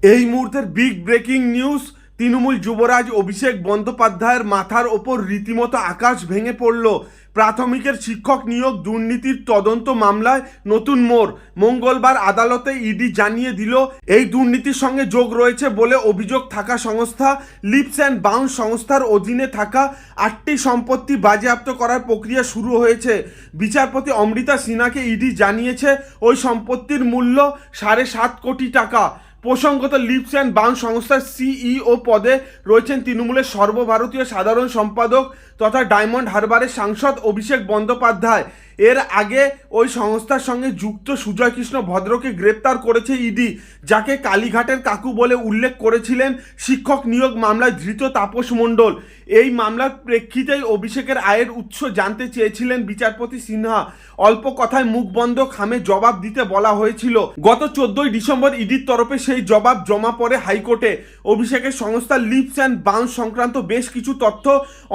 এই মুহূর্তের big breaking news, Trinamool যুবরাজ অভিষেক বন্দ্যোপাধ্যায়ের মাথার ওপর রীতিমতো আকাশ ভেঙে পড়ল। প্রাথমিকের শিক্ষক নিয়োগ দুর্নীতির তদন্ত মামলায় নতুন মোড়। মঙ্গলবার আদালতে ইডি জানিয়ে দিল এই দুর্নীতির সঙ্গে যোগ রয়েছে বলে অভিযোগ থাকা সংস্থা লিপস অ্যান্ড বাউন্স সংস্থার অধীনে থাকা 8টি সম্পত্তি বাজেয়াপ্ত করার প্রক্রিয়া শুরু হয়েছে। বিচারপতি অমৃতা সিনহাকে ইডি জানিয়েছে ওই সম্পত্তির মূল্য 7.5 কোটি টাকা। প্রসঙ্গত, লিপস অ্যান্ড বাউন্স সংস্থার সিইও পদে রয়েছেন তৃণমূলের সর্বভারতীয় সাধারণ সম্পাদক তথা ডায়মন্ড হারবারের সাংসদ অভিষেক বন্দ্যোপাধ্যায়। এর আগে ওই সংস্থার সঙ্গে যুক্ত সুজয় কৃষ্ণ ভদ্রকে গ্রেপ্তার করেছে ইডি, যাকে কালীঘাটের কাকু বলে উল্লেখ করেছিলেন শিক্ষক নিয়োগ মামলায় ধৃত তাপস মণ্ডল। এই মামলার প্রেক্ষিতেই অভিষেকের আয়ের উৎস জানতে চেয়েছিলেন বিচারপতি সিনহা। অল্প কথায় মুখ বন্ধ খামে জবাব দিতে বলা হয়েছিল। গত 14ই ডিসেম্বর ইডির তরফে সেই জবাব জমা পড়ে হাইকোর্টে। অভিষেকের সংস্থা লিপস অ্যান্ড বাউন্স সংক্রান্ত বেশ কিছু তথ্য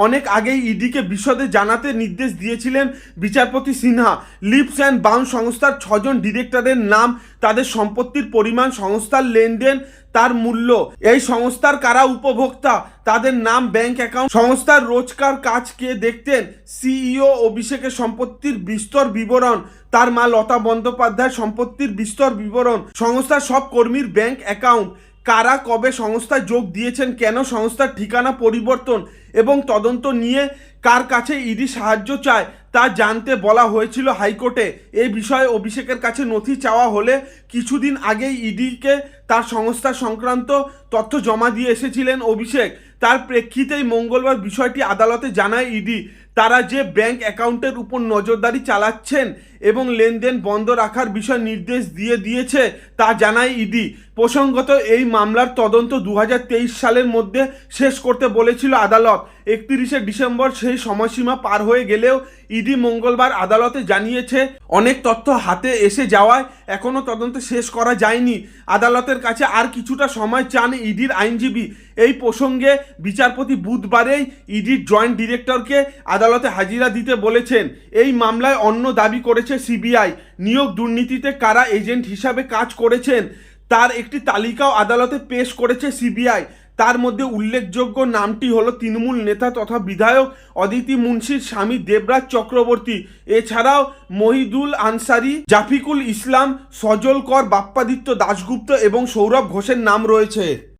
অনেক আগেই ইডিকে বিশদে জানাতে নির্দেশ দিয়েছিলেন বিচারপতি সিনহা। লিপস অ্যান্ড বাউন্স সংস্থার 6 জন ডিরেক্টরের নাম, তাদের সম্পত্তির পরিমাণ, সংস্থার লেনদেন, তার মূল্য, এই সংস্থার কারা উপভোক্তা, তাদের নাম, ব্যাংক অ্যাকাউন্ট, সংস্থার রোজকার কাজ কে দেখতেন, সিইও অভিষেকের সম্পত্তির বিস্তর বিবরণ, তার মা লতা বন্দ্যোপাধ্যায়ের সম্পত্তির বিস্তর বিবরণ, সংস্থার সব কর্মীর ব্যাংক অ্যাকাউন্ট, কারা কবে সংস্থায় যোগ দিয়েছেন, কেন সংস্থার ঠিকানা পরিবর্তন এবং তদন্ত নিয়ে কার কাছে ইডি সাহায্য চায় তা জানতে বলা হয়েছিল হাইকোর্টে। এই বিষয়ে অভিষেকের কাছে নথি চাওয়া হলে কিছুদিন আগেই ইডিকে তার সংস্থা সংক্রান্ত তথ্য জমা দিয়ে এসেছিলেন অভিষেক। তার প্রেক্ষিতেই মঙ্গলবার বিষয়টি আদালতে জানায় ইডি। তারা যে ব্যাংক অ্যাকাউন্টের উপর নজরদারি চালাচ্ছেন এবং লেনদেন বন্ধ রাখার বিষয় নির্দেশ দিয়েছে তা জানায় ইডি। প্রসঙ্গত, এই মামলার তদন্ত 2023 সালের মধ্যে শেষ করতে বলেছিল আদালত। 31শে ডিসেম্বর সেই সময়সীমা পার হয়ে গেলেও ইডি মঙ্গলবার আদালতে জানিয়েছে অনেক তথ্য হাতে এসে যাওয়ায় এখনও তদন্ত শেষ করা যায়নি। আদালতের কাছে আর কিছুটা সময় চান ইডির আইনজীবী। এই প্রসঙ্গে বিচারপতি বুধবারেই ইডির জয়েন্ট ডিরেক্টরকে আদালতে হাজিরা দিতে বলেছেন। এই মামলায় অন্য দাবি করেছে সিবিআই। নিয়োগ দুর্নীতিতে কারা এজেন্ট হিসাবে কাজ করেছেন তার একটি তালিকাও আদালতে পেশ করেছে সিবিআই। তার মধ্যে উল্লেখযোগ্য নামটি হলো তৃণমূল নেতা তথা বিধায়ক অদিতি মুন্সির স্বামী দেবরাজ চক্রবর্তী। এছাড়াও মহিদুল আনসারি, জাফিকুল ইসলাম, সজল কর, বাপ্পাদিত্য দাশগুপ্ত এবং সৌরভ ঘোষের নাম রয়েছে।